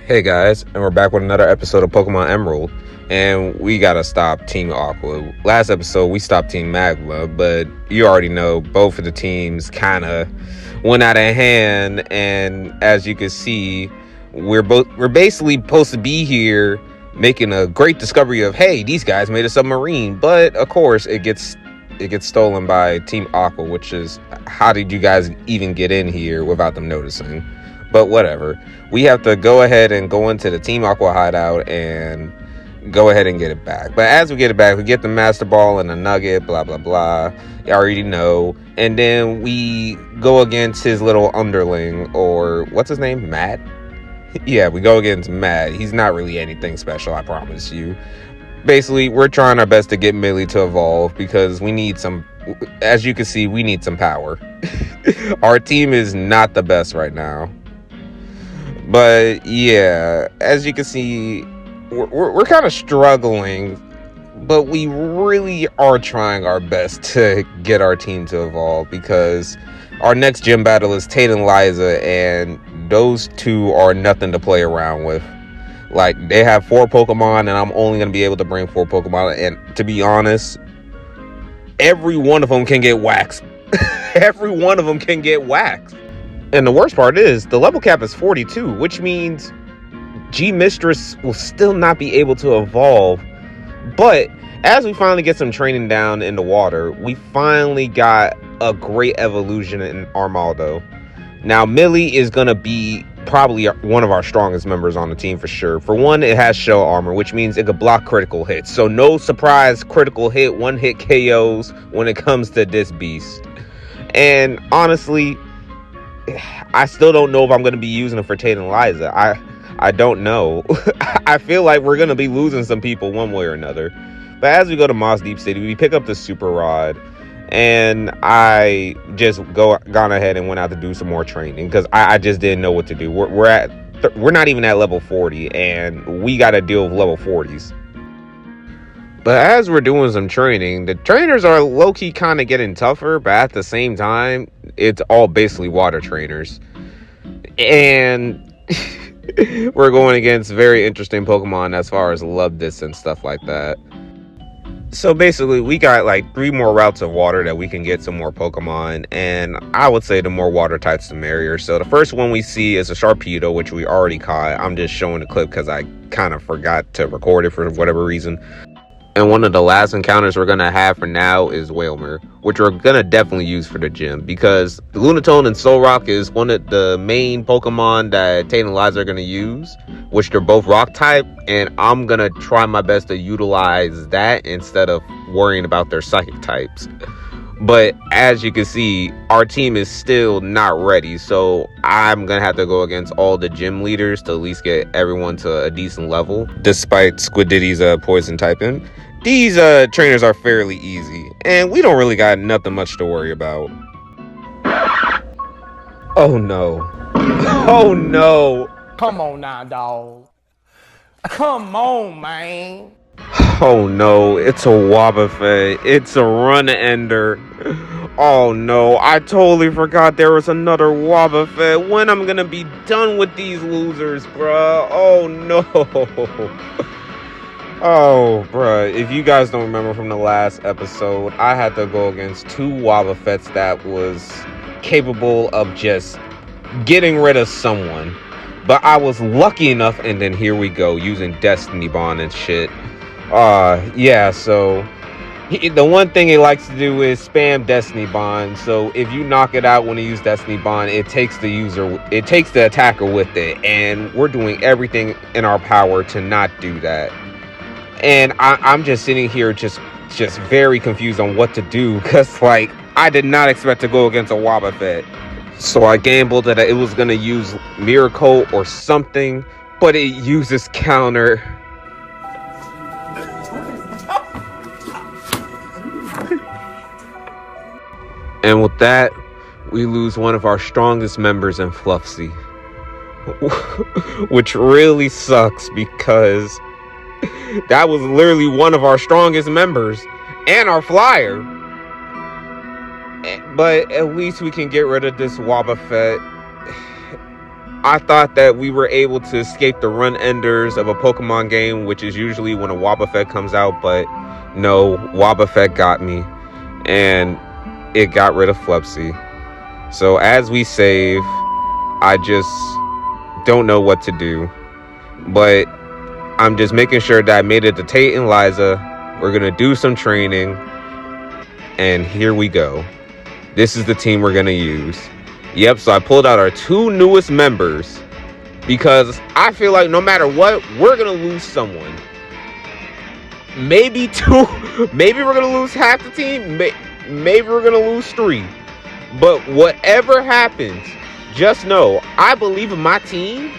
Hey guys, and we're back with another episode of Pokemon Emerald, and we gotta stop Team Aqua. Last episode we stopped Team Magma, but you already know both of the teams kind of went out of hand, and as you can see, we're basically supposed to be here making a great discovery of, hey, these guys made a submarine, but of course it gets stolen by Team Aqua, which is, how did you guys even get in here without them noticing? But whatever. We have to go ahead and go into the Team Aqua hideout and go ahead and get it back. But as we get it back, we get the Master Ball and the Nugget, blah, blah, blah. You already know. And then we go against his little underling, or what's his name? Matt? Yeah, we go against Matt. He's not really anything special, I promise you. Basically, we're trying our best to get Millie to evolve because we need some, as you can see, we need some power. Our team is not the best right now. But yeah, as you can see, we're kind of struggling, but we really are trying our best to get our team to evolve because our next gym battle is Tate and Liza, and those two are nothing to play around with. Like, they have 4 Pokemon, and I'm only going to be able to bring 4 Pokemon, and to be honest, every one of them can get waxed. Every one of them can get waxed. And the worst part is, the level cap is 42, which means G-Mistress will still not be able to evolve. But as we finally get some training down in the water, we finally got a great evolution in Armaldo. Now, Millie is going to be probably one of our strongest members on the team for sure. For one, it has shell armor, which means it could block critical hits. So no surprise critical hit, one-hit KOs when it comes to this beast. And honestly, I still don't know if I'm going to be using it for Tate and Liza. I don't know. I feel like we're going to be losing some people one way or another. But as we go to Moss Deep City, we pick up the Super Rod. And I just gone ahead and went out to do some more training because I just didn't know what to do. We're not even at level 40, and we got to deal with level 40s. But as we're doing some training, the trainers are low-key kind of getting tougher, but at the same time, it's all basically water trainers. And we're going against very interesting Pokemon as far as love distance, stuff like that. So basically, we got like 3 more routes of water that we can get some more Pokemon, and I would say the more water types, the merrier. So the first one we see is a Sharpedo, which we already caught. I'm just showing the clip because I kind of forgot to record it for whatever reason. And one of the last encounters we're going to have for now is Wailmer, which we're going to definitely use for the gym because Lunatone and Solrock is one of the main Pokemon that Tate and Liza are going to use, which they're both rock type, and I'm going to try my best to utilize that instead of worrying about their psychic types. But as you can see, our team is still not ready, so I'm going to have to go against all the gym leaders to at least get everyone to a decent level, despite Squididdy's poison typing. These trainers are fairly easy, and we don't really got nothing much to worry about. Oh no. Oh no. Come on now, dog. Come on, man. Oh no, it's a Wobbuffet. It's a run-ender. Oh no, I totally forgot there was another Wobbuffet. When I'm gonna be done with these losers, bruh? Oh no. Oh, bruh, if you guys don't remember from the last episode, I had to go against 2 Wobbuffets that was capable of just getting rid of someone. But I was lucky enough, and then here we go, using Destiny Bond and shit. Yeah, so the one thing it likes to do is spam Destiny Bond. So if you knock it out when you use Destiny Bond, it takes the attacker with it. And we're doing everything in our power to not do that. And I'm just sitting here just very confused on what to do because, like, I did not expect to go against a Wobbuffet. So I gambled that it was going to use Miracle or something, but it uses counter. And with that, we lose one of our strongest members in Fluffsy. Which really sucks because that was literally one of our strongest members and our flyer. But at least we can get rid of this Wobbuffet. I thought that we were able to escape the run enders of a Pokemon game, which is usually when a Wobbuffet comes out, but no, Wobbuffet got me, and it got rid of Flupsy. So as we save, I just don't know what to do, but I'm just making sure that I made it to Tate and Liza. We're gonna do some training, and here we go. This is the team we're gonna use. Yep, so I pulled out our 2 newest members because I feel like no matter what, we're gonna lose someone. Maybe 2, maybe we're gonna lose half the team, maybe we're gonna lose 3. But whatever happens, just know I believe in my team.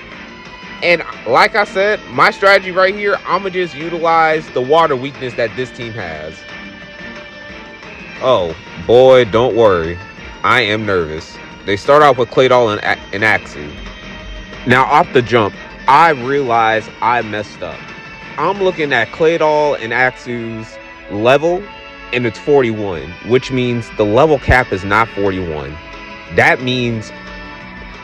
And like I said, my strategy right here, I'm going to just utilize the water weakness that this team has. Oh, boy, don't worry. I am nervous. They start off with Claydol and Axew. Now, off the jump, I realize I messed up. I'm looking at Claydol and Axew's level, and it's 41, which means the level cap is not 41. That means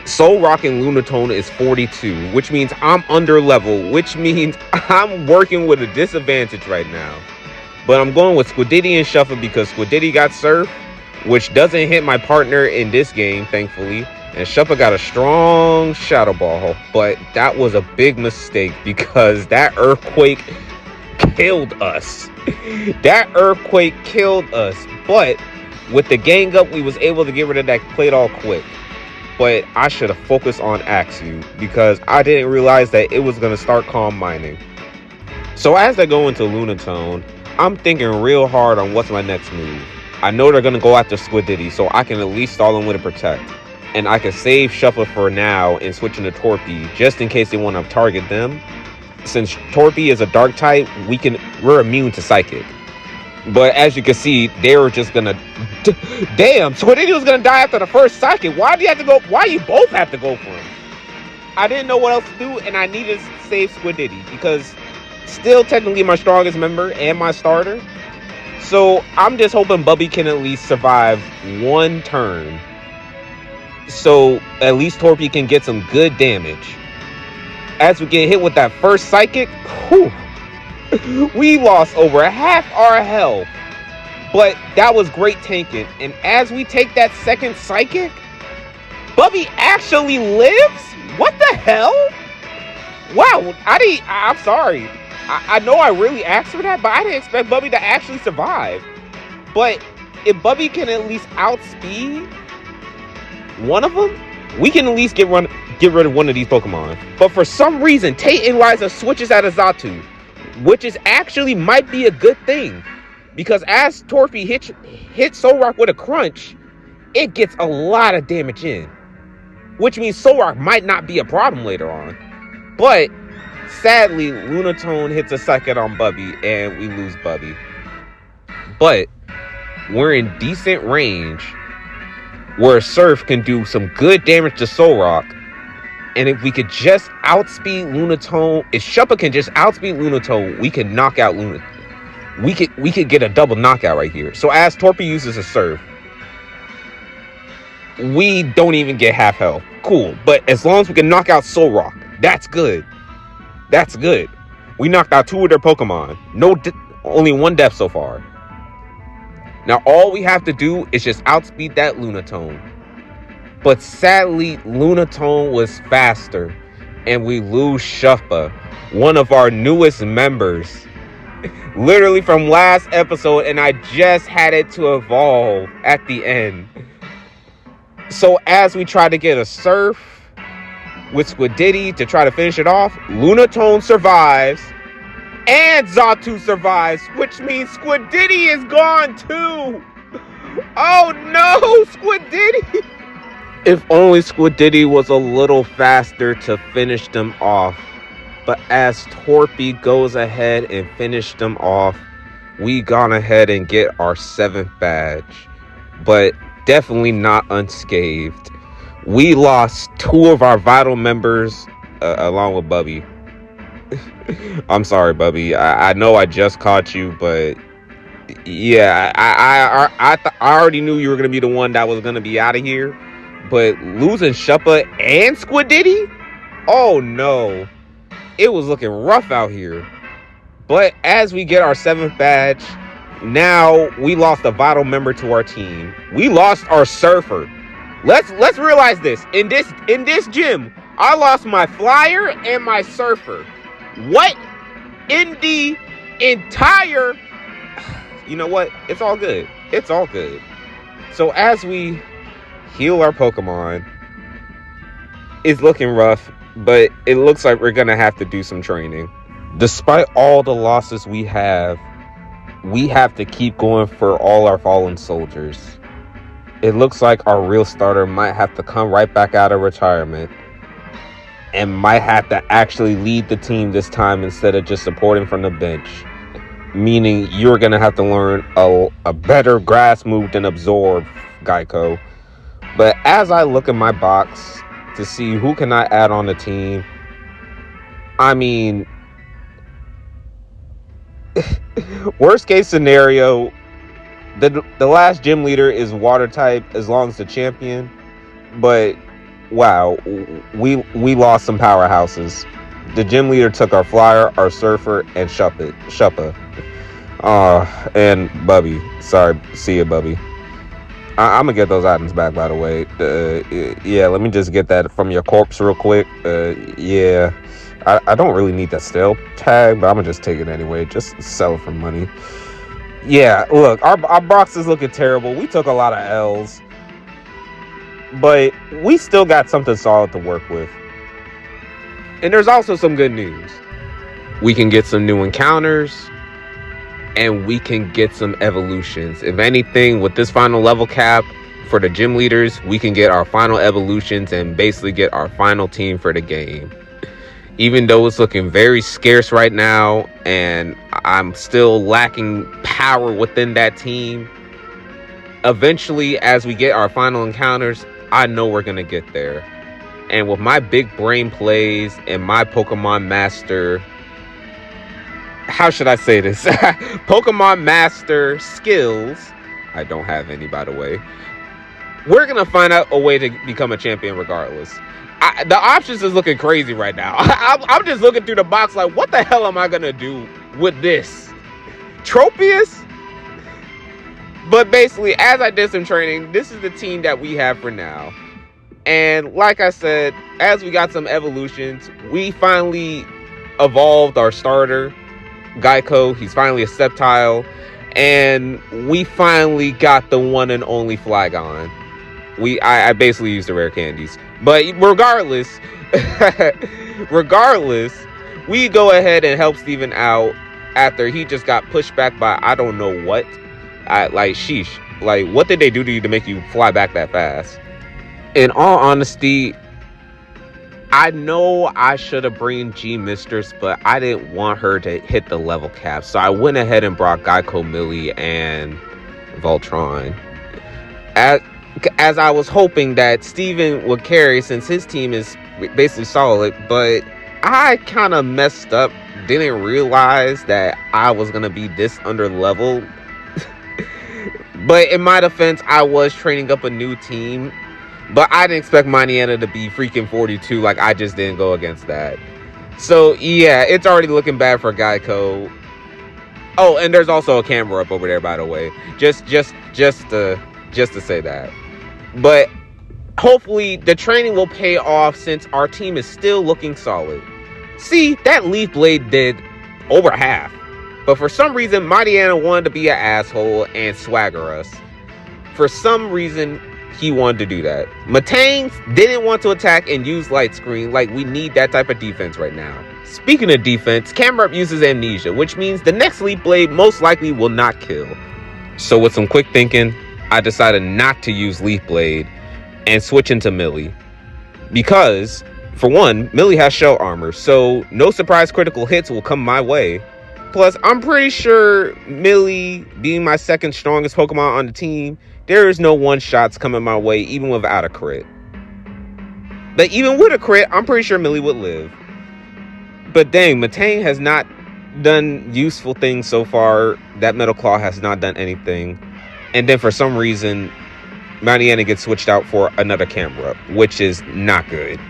Solrock and Lunatone is 42, which means I'm under level, which means I'm working with a disadvantage right now. But I'm going with Squidity and Shuffle because Squidity got Surf, which doesn't hit my partner in this game, thankfully. And Shuffle got a strong Shadow Ball, but that was a big mistake because that Earthquake killed us. That Earthquake killed us. But with the gang up, we was able to get rid of that Claydol quick. But I should have focused on Axew because I didn't realize that it was going to start Calm Mining. So as I go into Lunatone, I'm thinking real hard on what's my next move. I know they're going to go after Squidity, so I can at least stall them with a Protect. And I can save Shuffle for now and switch into Torpy just in case they want to target them. Since Torpy is a Dark type, we're immune to Psychic. But as you can see, they were just gonna. Damn, Squidity was gonna die after the first Psychic. Why do you have to go? Why you both have to go for him? I didn't know what else to do, and I needed to save Squidity because still technically my strongest member and my starter. So I'm just hoping Bubby can at least survive one turn. So at least Torpy can get some good damage. As we get hit with that first Psychic, whew, we lost over half our health. But that was great tanking. And as we take that second Psychic, Bubby actually lives? What the hell? Wow, I'm sorry. I know I really asked for that, but I didn't expect Bubby to actually survive. But if Bubby can at least outspeed one of them, we can at least get rid of one of these Pokemon. But for some reason, Tate and Liza switches out of Xatu, which is actually might be a good thing. Because as Torpy hits Solrock with a Crunch, it gets a lot of damage in. Which means Solrock might not be a problem later on. But sadly, Lunatone hits a Psychic on Bubby and we lose Bubby. But we're in decent range where Surf can do some good damage to Solrock. And if we could just outspeed Lunatone, if Shuppa can just outspeed Lunatone, we can knock out Lunatone. We could get a double knockout right here. So as Torpy uses a Surf, we don't even get half health. Cool. But as long as we can knock out Solrock, that's good. That's good. We knocked out 2 of their Pokemon. Only 1 death so far. Now all we have to do is just outspeed that Lunatone. But sadly, Lunatone was faster. And we lose Shuffa, one of our newest members. Literally from last episode, and I just had it to evolve at the end. So as we try to get a Surf with Squidity to try to finish it off, Lunatone survives and Xatu survives, which means Squidity is gone too. Oh no, Squidity! If only Squidity was a little faster to finish them off. But as Torpy goes ahead and finished them off, we gone ahead and get our 7th badge. But definitely not unscathed. We lost 2 of our vital members along with Bubby. I'm sorry, Bubby. I know I just caught you, but yeah, I already knew you were going to be the one that was going to be out of here. But losing Shuppa and Squidity? Oh no. It was looking rough out here. But as we get our 7th badge, now we lost a vital member to our team. We lost our Surfer. Let's realize this. In this gym, I lost my Flyer and my Surfer. What in the entire... You know what? It's all good. It's all good. So as we heal our Pokemon, it's looking rough, but it looks like we're going to have to do some training. Despite all the losses we have to keep going for all our fallen soldiers. It looks like our real starter might have to come right back out of retirement and might have to actually lead the team this time instead of just supporting from the bench. Meaning you're going to have to learn a better grass move than Absorb, Geico. But as I look in my box to see who can I add on the team, I mean... worst case scenario, the last gym leader is water type as long as the champion, but wow, we lost some powerhouses. The gym leader took our Flyer, our Surfer, and Shuppa. And Bubby. Sorry, see ya, Bubby. I'm gonna get those items back, by the way. Yeah, let me just get that from your corpse real quick. Yeah. I don't really need that stale tag, but I'm gonna just take it anyway. Just sell it for money. Yeah, look, our box is looking terrible. We took a lot of L's, but we still got something solid to work with. And there's also some good news. We can get some new encounters, and we can get some evolutions. If anything, with this final level cap for the gym leaders, we can get our final evolutions and basically get our final team for the game. Even though it's looking very scarce right now and I'm still lacking power within that team, eventually as we get our final encounters, I know we're going to get there. And with my big brain plays and my Pokemon Master... How should I say this? Pokemon Master skills. I don't have any, by the way. We're going to find out a way to become a champion regardless. The options is looking crazy right now. I'm just looking through the box like, what the hell am I going to do with this? Tropius? But basically, as I did some training, this is the team that we have for now. And like I said, as we got some evolutions, we finally evolved our starter, Geico. He's finally a Sceptile. And we finally got the one and only Flygon. I basically used the rare candies. But regardless, we go ahead and help Steven out after he just got pushed back by I don't know what. Sheesh. Like, what did they do to you to make you fly back that fast? In all honesty, I know I should have brought G-Mistress, but I didn't want her to hit the level cap. So I went ahead and brought Geico, Millie, and Voltron. As I was hoping that Steven would carry since his team is basically solid, but I kind of messed up. Didn't realize that I was going to be this under leveled. But in my defense, I was training up a new team. But I didn't expect Mightyena to be freaking 42. Like, I just didn't go against that. So, yeah, it's already looking bad for Geico. Oh, and there's also a camera up over there, by the way. Just to say that. But hopefully the training will pay off since our team is still looking solid. See, that Leaf Blade did over half. But for some reason, Mightyena wanted to be an asshole and swagger us. For some reason, he wanted to do that. Matang didn't want to attack and use Light Screen. Like, we need that type of defense right now. Speaking of defense, Camerupt uses Amnesia, which means the next Leaf Blade most likely will not kill. So with some quick thinking, I decided not to use Leaf Blade and switch into Millie. Because, for one, Millie has shell armor, so no surprise critical hits will come my way. Plus, I'm pretty sure Millie, being my second strongest Pokemon on the team, there is no one-shots coming my way, even without a crit. But even with a crit, I'm pretty sure Millie would live. But dang, Matang has not done useful things so far. That Metal Claw has not done anything. And then for some reason, Mariana gets switched out for another camera up, which is not good.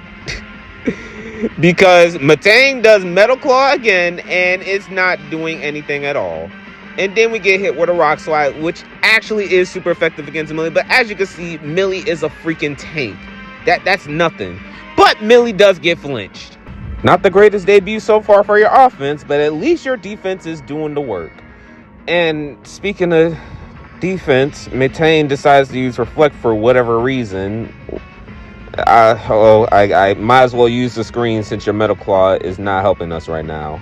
Because Matang does Metal Claw again, and it's not doing anything at all. And then we get hit with a Rock Slide, which actually is super effective against Millie. But as you can see, Millie is a freaking tank. That's nothing. But Millie does get flinched. Not the greatest debut so far for your offense, but at least your defense is doing the work. And speaking of defense, Matang decides to use Reflect for whatever reason. I might as well use the screen since your Metal Claw is not helping us right now.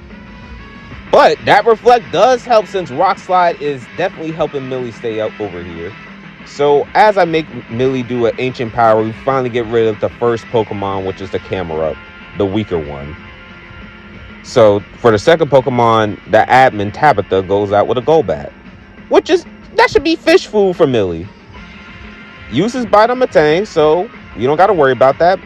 But that Reflect does help since Rock Slide is definitely helping Millie stay up over here. So as I make Millie do an Ancient Power, we finally get rid of the first Pokemon, which is the Camera Up, the weaker one. So for the second Pokemon, the admin Tabitha goes out with a Golbat, that should be fish food for Millie. Uses Bite on Matang, so you don't got to worry about that.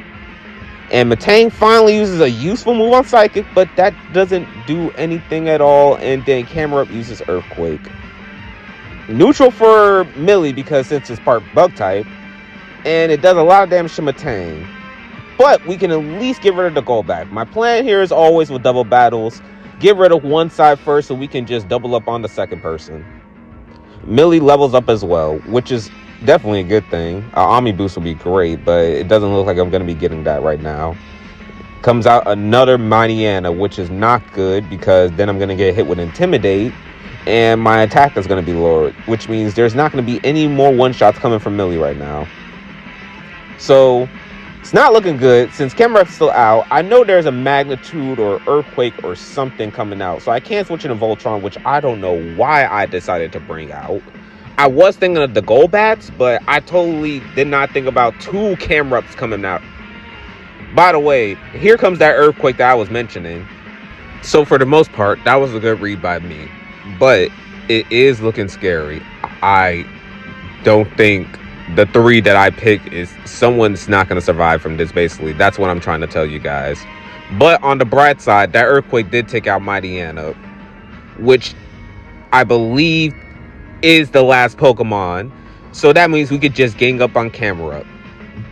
And Matang finally uses a useful move on Psychic, but that doesn't do anything at all. And then Camera Up uses Earthquake. Neutral for Millie because since it's part Bug type, and it does a lot of damage to Matang. But we can at least get rid of the Golbat. My plan here is always with double battles, get rid of one side first so we can just double up on the second person. Millie levels up as well, which is definitely a good thing. Omni Boost will be great, but it doesn't look like I'm going to be getting that right now. Comes out another Mightyena, which is not good because then I'm going to get hit with Intimidate and my attack is going to be lowered, which means there's not going to be any more one-shots coming from Millie right now. So it's not looking good. Since Camera's still out, I know there's a Magnitude or Earthquake or something coming out. So I can't switch into Voltron, which I don't know why I decided to bring out. I was thinking of the Golbats, but I totally did not think about two Camera-Ups coming out. By the way, here comes that Earthquake that I was mentioning. So for the most part, that was a good read by me. But it is looking scary. I don't think the three that I pick is someone's not going to survive from this, basically. That's what I'm trying to tell you guys. But on the bright side, that Earthquake did take out Mightyena, which I believe is the last Pokemon. So that means we could just gang up on Camera Up.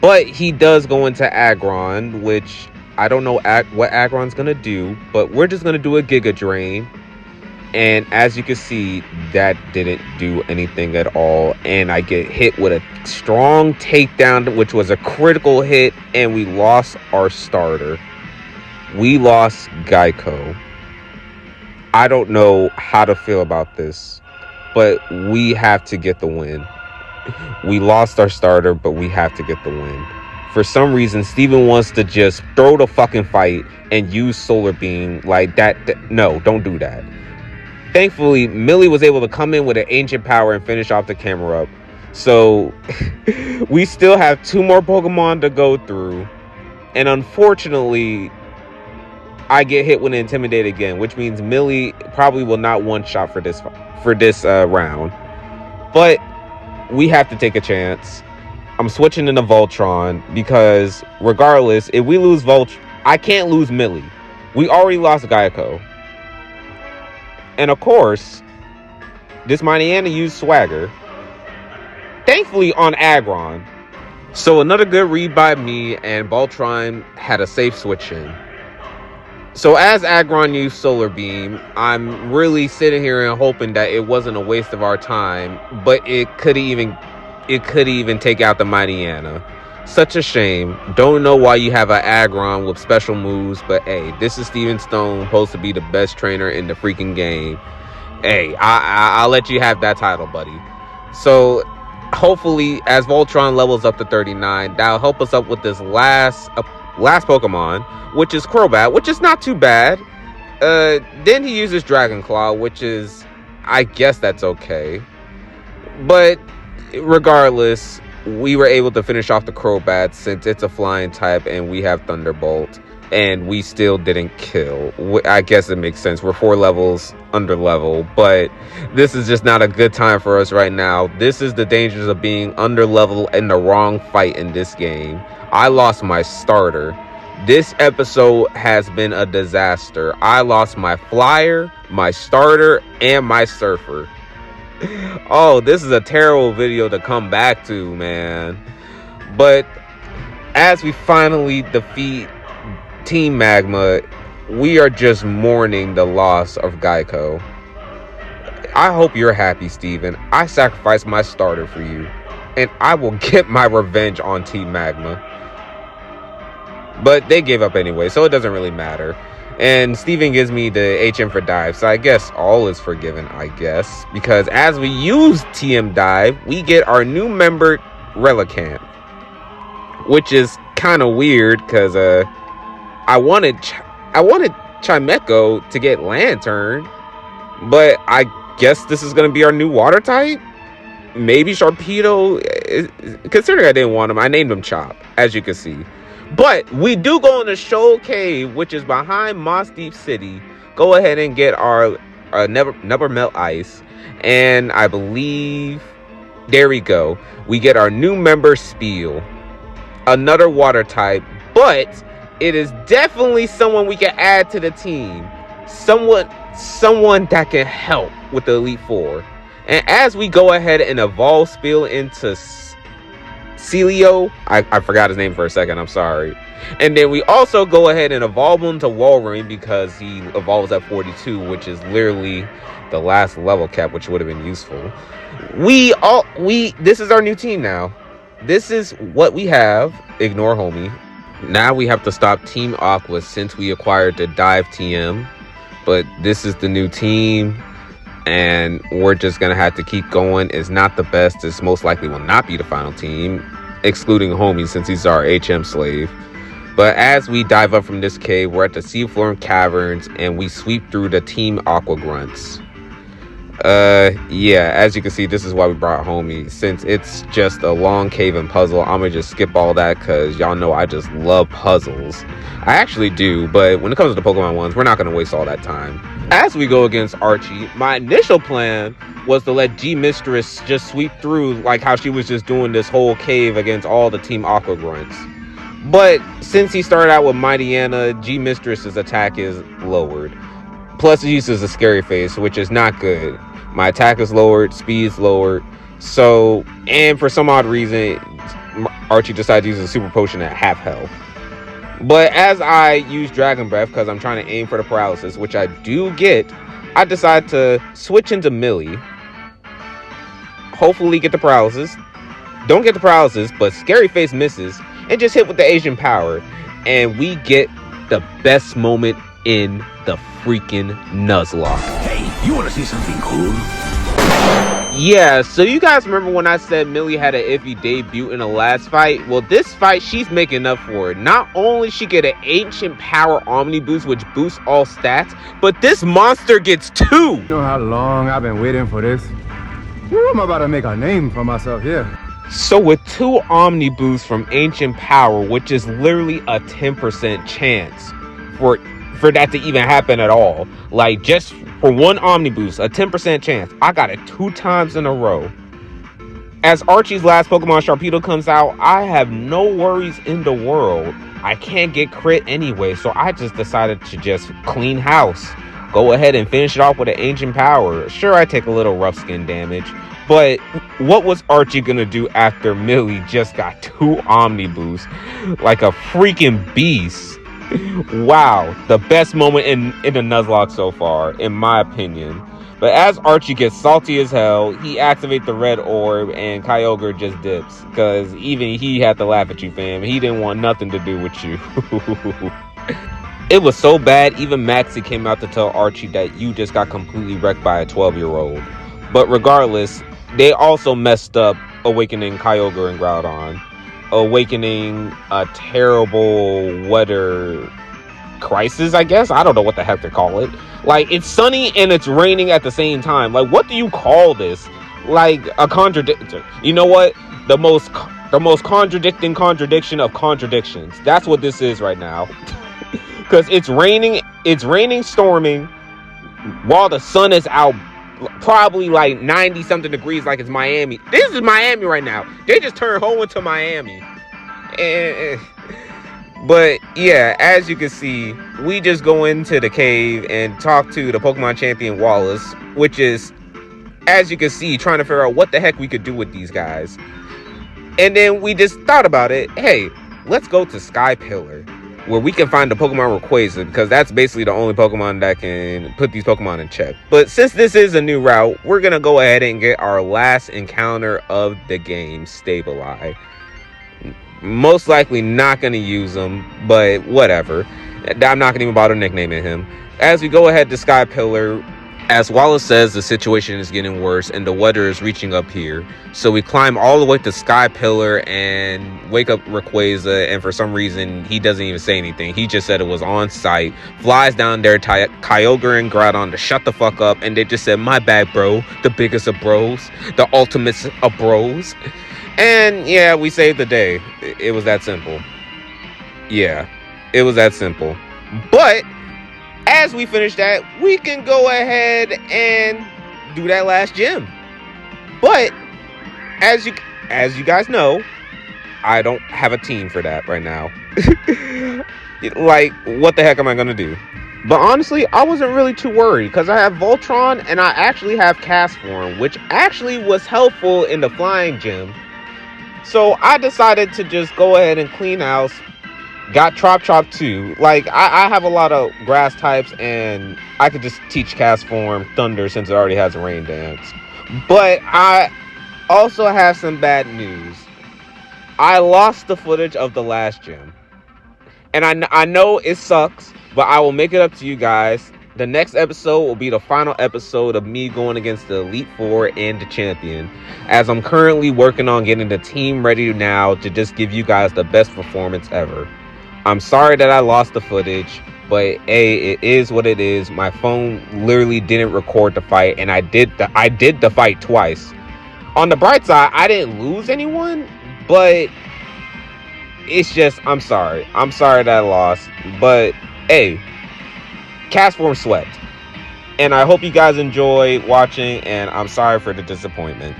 But he does go into Aggron, which I don't know what Aggron's going to do. But we're just going to do a Giga Drain. And as you can see, that didn't do anything at all. And I get hit with a strong takedown, which was a critical hit. And we lost our starter. We lost Geico. I don't know how to feel about this, but we have to get the win. We lost our starter, but we have to get the win. For some reason, Steven wants to just throw the fucking fight and use Solar Beam like that. No, don't do that. Thankfully, Millie was able to come in with an Ancient Power and finish off the Camera Up. So we still have two more Pokemon to go through. And unfortunately, I get hit with an Intimidate again, which means Millie probably will not one-shot for this round. But we have to take a chance. I'm switching into Voltron because regardless, if we lose Voltron, I can't lose Millie. We already lost Geico. And of course, this Mightyena used Swagger. Thankfully on Aggron. So another good read by me, and Voltron had a safe switch in. So as Aggron used Solar Beam, I'm really sitting here and hoping that it wasn't a waste of our time, but it could even take out the Mightyena. Such a shame. Don't know why you have an Aggron with special moves, but hey, this is Steven Stone, supposed to be the best trainer in the freaking game. Hey, I'll let you have that title, buddy. So hopefully, as Voltron levels up to 39, that'll help us up with this last Pokemon, which is Crobat, which is not too bad. Then he uses Dragon Claw, which is, I guess that's okay. But regardless, we were able to finish off the Crobat since it's a flying type and we have Thunderbolt, and we still didn't kill. I guess it makes sense. We're 4 levels under level, but this is just not a good time for us right now. This is the dangers of being under level in the wrong fight in this game. I lost my starter. This episode has been a disaster. I lost my flyer, my starter, and my surfer. Oh, this is a terrible video to come back to, man. But as we finally defeat Team Magma, we are just mourning the loss of Geico. I hope you're happy, Steven. I sacrificed my starter for you, and I will get my revenge on Team Magma. But they gave up anyway, so it doesn't really matter. And Steven gives me the HM for dive, so I guess all is forgiven, I guess. Because as we use TM dive, we get our new member, Relicanth. Which is kind of weird, because I wanted Chimecho to get Lantern. But I guess this is going to be our new water type? Maybe Sharpedo? Considering I didn't want him, I named him Chop, as you can see. But we do go in the Shoal Cave, which is behind Moss Deep City. Go ahead and get our Never Melt Ice. And I believe, there we go. We get our new member, Spiel. Another water type. But it is definitely someone we can add to the team. Someone that can help with the Elite Four. And as we go ahead and evolve Spiel into Celio, I forgot his name for a second, I'm sorry. And then we also go ahead and evolve him to Walrein because he evolves at 42, which is literally the last level cap, which would have been useful. This is our new team now. This is what we have. Ignore homie. Now we have to stop Team Aqua since we acquired the Dive TM. But this is the new team. And we're just going to have to keep going. It's not the best. This most likely will not be the final team, excluding Homie since he's our HM slave. But as we dive up from this cave, we're at the Seafloor Caverns and we sweep through the Team Aqua Grunts. Yeah, as you can see, this is why we brought Homie. Since it's just a long cave and puzzle, I'm going to just skip all that because y'all know I just love puzzles. I actually do, but when it comes to the Pokemon ones, we're not going to waste all that time. As we go against Archie, my initial plan was to let G-Mistress just sweep through like how she was just doing this whole cave against all the Team Aqua Grunts. But since he started out with Mightyena, G-Mistress's attack is lowered. Plus he uses a Scary Face, which is not good. My attack is lowered, speed's lowered. So, and for some odd reason, Archie decided to use a Super Potion at half health. But as I use Dragon Breath, because I'm trying to aim for the paralysis, which I do get, I decide to switch into Millie. Hopefully get the paralysis. Don't get the paralysis, but Scary Face misses. And just hit with the Asian power. And we get the best moment in the freaking Nuzlocke. Hey, you want to see something cool? Yeah, so you guys remember when I said Millie had an iffy debut in the last fight? Well, this fight, she's making up for it. Not only she get an Ancient Power Omni Boost, which boosts all stats, but this monster gets 2. You know how long I've been waiting for this? Woo, I'm about to make a name for myself here. So with 2 Omni Boosts from Ancient Power, which is literally a 10% chance for that to even happen at all. Like, just for 1 Omni Boost, a 10% chance. I got it 2 times in a row. As Archie's last Pokemon Sharpedo comes out, I have no worries in the world. I can't get crit anyway, so I just decided to just clean house. Go ahead and finish it off with an Ancient Power. Sure, I take a little rough skin damage, but what was Archie gonna do after Millie just got 2 Omni Boosts? Like a freaking beast. Wow, the best moment in the Nuzlocke so far, in my opinion. But as Archie gets salty as hell, he activates the red orb and Kyogre just dips. Because even he had to laugh at you, fam. He didn't want nothing to do with you. It was so bad, even Maxie came out to tell Archie that you just got completely wrecked by a 12-year-old. But regardless, they also messed up awakening Kyogre and Groudon. Awakening a terrible weather crisis, I guess. I don't know what the heck to call it. Like, it's sunny and it's raining at the same time. Like, what do you call this? Like, a contradiction. You know what? The most contradicting contradiction of contradictions. That's what this is right now. Because it's raining, storming, while the sun is out probably like 90 something degrees, like it's Miami. This is Miami right now. They just turned home into Miami. But yeah, as you can see, we just go into the cave and talk to the Pokemon champion Wallace, which is as you can see, trying to figure out what the heck we could do with these guys. And then we just thought about it. Hey, let's go to Sky Pillar, where we can find the Pokemon Rayquaza, because that's basically the only Pokemon that can put these Pokemon in check. But since this is a new route, we're going to go ahead and get our last encounter of the game, Sableye. Most likely not going to use him, but whatever. I'm not going to even bother nicknaming him. As we go ahead to Sky Pillar, as Wallace says, the situation is getting worse and the weather is reaching up here. So we climb all the way to Sky Pillar and wake up Rayquaza, and for some reason he doesn't even say anything. He just said it was on site. Flies down there, Kyogre and Groudon to shut the fuck up, and they just said, "My bad, bro. The biggest of bros, the ultimate of bros." And yeah, we saved the day. It was that simple. Yeah, it was that simple. But as we finish that, we can go ahead and do that last gym. But as you guys know, I don't have a team for that right now. Like, what the heck am I gonna do? But honestly, I wasn't really too worried because I have Voltron and I actually have Cast Form, which actually was helpful in the flying gym. So I decided to just go ahead and clean house. Got Trop too. Like, I have a lot of grass types, and I could just teach Cast Form Thunder since it already has a Rain Dance. But I also have some bad news. I lost the footage of the last gym. And I know it sucks, but I will make it up to you guys. The next episode will be the final episode of me going against the Elite Four and the champion, as I'm currently working on getting the team ready now to just give you guys the best performance ever. I'm sorry that I lost the footage, but hey, it is what it is. My phone literally didn't record the fight, and I did the fight twice. On the bright side, I didn't lose anyone, but it's just, I'm sorry that I lost. But hey, Cast Form swept, and I hope you guys enjoy watching, and I'm sorry for the disappointment.